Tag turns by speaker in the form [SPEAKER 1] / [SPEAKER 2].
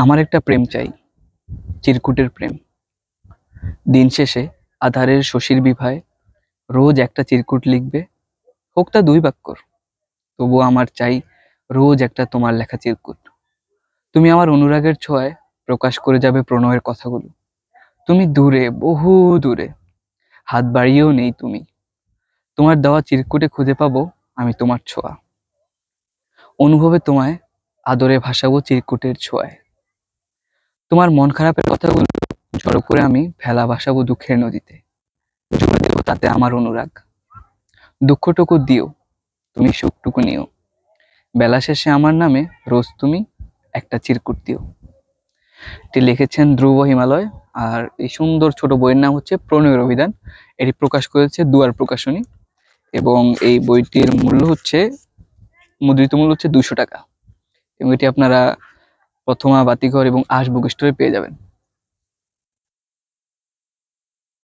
[SPEAKER 1] আমার একটা প্রেম চাই, চিরকুটের প্রেম। দিন শেষে আধারের শশীর বিভায় রোজ একটা চিরকুট লিখবে, হোক তা 2 বাক্যর। তবুও আমার চাই রোজ একটা তোমার লেখা চিরকুট। তুমি আমার অনুরাগের ছোঁয়ায় প্রকাশ করে যাবে প্রণয়ের কথাগুলো। তুমি দূরে, বহু দূরে, হাত বাড়িয়েও নেই তুমি। তোমার দেওয়া চিরকুটে খুঁজে পাবো আমি তোমার ছোঁয়া। অনুভবে তোমায় আদরে ভাসাবো চিরকুটের ছোঁয়ায়। তোমার মন খারাপের কথাগুলো জড়ো করে আমি ভেলা ভাসাবো দুঃখের নদীতে। জুড়ে দেব তাতে আমার অনুরাগ। দুঃখটুকু দিও, তুমি সুখটুকু নিও। বেলা শেষে আমার নামে রোজ তুমি একটা চিরকুট দিও। এটি লিখেছেন ধ্রুব হিমালয়। আর এই সুন্দর ছোট বইয়ের নাম হচ্ছে প্রণয়ের অভিধান। এটি প্রকাশ করেছে দুয়ার প্রকাশনী এবং এই বইটির মূল্য হচ্ছে, মুদ্রিত মূল্য হচ্ছে 200 টাকা এবং এটি আপনারা প্রথমা, বাতিঘর এবং আশ বুক স্টোরে পেয়ে যাবেন।